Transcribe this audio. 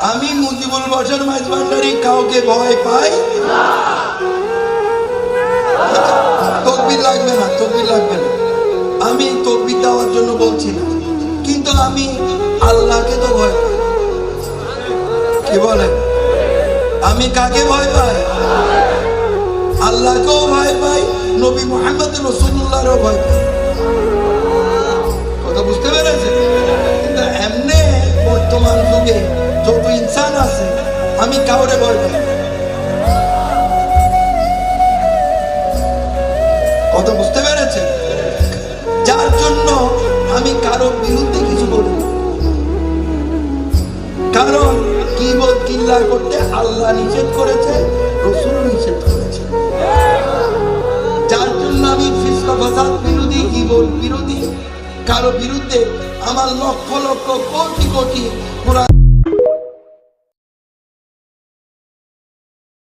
আমি মুজিবুল বশর মাইজভান্ডারি কাউকে ভয় পাই না। তকবীর লাগবে না, তকবীর লাগবে না। আমি তকবীর দেওয়ার জন্য বলছি না, কিন্তু আমি আল্লাহকে তো ভয় পাই। কি বলেন? আমি কাকে ভয় পাই? আল্লাহকেও ভয় পাই, নবী মুহাম্মদ রাসূলুল্লাহরও ভয় পাই। কথা বুঝতে পেরেছেন? কিন্তু এমনি বর্তমান যুগে যত ইনসান আছে, আমি কাউরে ভয় পাই। কথা বুঝতে পেরেছেন? যার জন্য আমি কারো বিরুদ্ধে কিছু বলি না। কারণ কিবত কিল্লা করতে আল্লাহ নিষেধ করেছে, রাসূল নিষেধ করেছে। যার জন্য আমি ফিসক ফাসাদ বিরোধী, কিবত বিরোধী, কারো বিরুদ্ধে আমার লক্ষ লক্ষ কোটি কোটি কোরআন